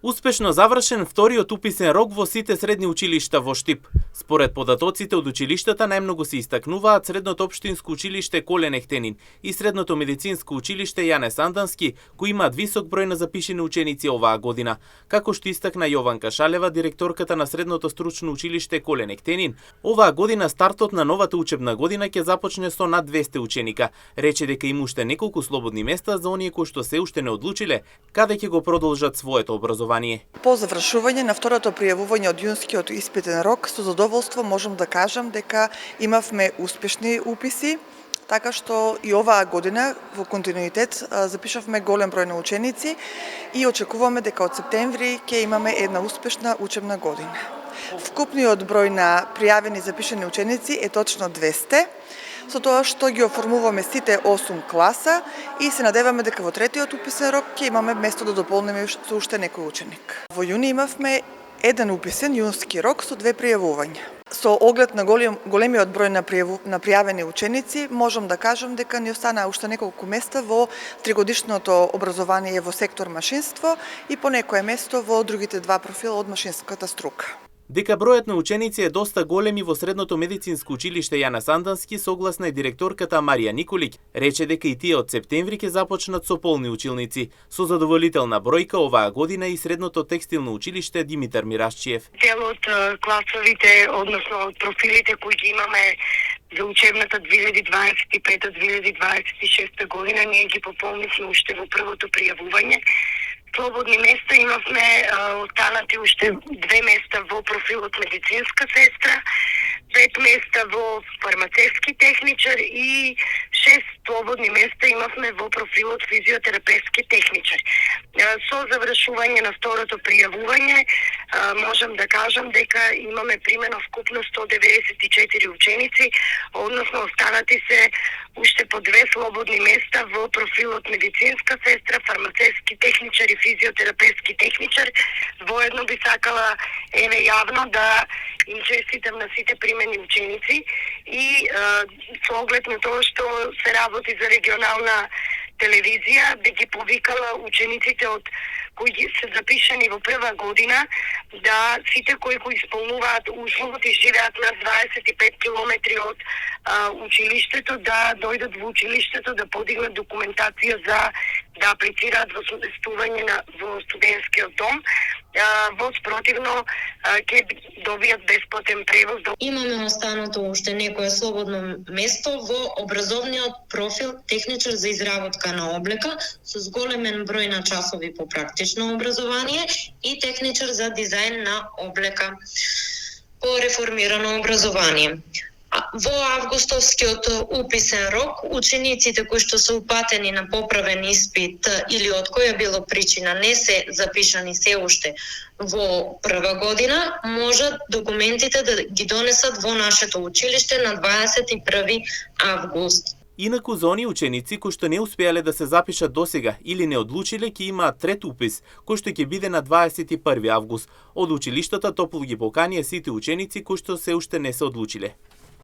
Успешно завршен вториот уписен рок во сите средни училишта во Штип. Според податоците од училиштата најмногу се истакнуваат Средното општинско училиште Колен Ехтенин и Средното медицинско училиште Јане Сандански, кои имаат висок број на запишени ученици оваа година. Како што истакна Јованка Шалева, директорката на Средното стручно училиште Колен Ехтенин, оваа година стартот на новата учебна година ќе започне со над 200 ученика. Рече дека има уште неколку слободни места за оние кои што се уште не одлучиле каде ќе го продолжат своето образование. По завршување на второто пријавување од јунскиот испитен рок, со задоволство можам да кажам дека имавме успешни уписи, така што и оваа година во континуитет запишавме голем број на ученици и очекуваме дека од септември ќе имаме една успешна учебна година. Вкупниот број на пријавени запишани ученици е точно 200, со тоа што ги оформуваме сите 8 класа и се надеваме дека во третиот уписен рок ќе имаме место да дополниме со уште некој ученик. Во јуни имавме еден уписен јунски рок со 2 пријавувања. Со оглед на големиот број на пријавени ученици, можам да кажам дека ни останаа уште неколку места во тригодишното образование во сектор машинство и по некое место во другите два профила од машинската струка. Дека бројот на ученици е доста голем и во Средното медицинско училиште Јана Сандански, согласна е директорката Марија Николик. Рече дека и тие од септември ќе започнат со полни училници. Со задоволителна бројка оваа година и Средното текстилно училиште Димитар Мирашчиев. Дел од класовите, односно од профилите кои ги имаме за учебната 2025-2026 година, ние ги пополнивме уште во првото пријавување. Слободни места имавме останати уште 2 места во профилот медицинска сестра, 5 места во фармацевски техничар и 6 слободни места имавме во профилот физиотерапевски техничар. Со завршување на второто пријавување можам да кажам дека имаме примено вкупно 194 ученици, односно останати се уште по 2 слободни места во профилот медицинска сестра, фармацевски техничар и физиотерапевски техничар. Воедно би сакала јавно да им честитам на сите примени ученици и со оглед на тоа што се работи за регионална телевизија, би ги повикала учениците од кои се запишани во прва година, да сите кои исполнуваат условот и живеат на 25 километри од училиштето, да дојдат во училиштето да подигнат документација за да аплицираат во сместување во студентскиот дом. Во спротивно ќе добијат бесплатен превоз. Имаме останато уште некое слободно место во образовниот профил техничар за изработка на облека со зголемен број на часови по практично образование и техничар за дизајн на облека по реформирано образование. Во августовскиот уписен рок, учениците кои што се упатени на поправен испит или од која било причина не се запишани се уште во прва година, можат документите да ги донесат во нашето училиште на 21 август. Инаку за оние ученици кои што не успеале да се запишат досега или не одлучиле, ќе имаат трет упис, кој што ќе биде на 21 август. Од училиштата топло ги поканија сите ученици кои што се уште не се одлучиле.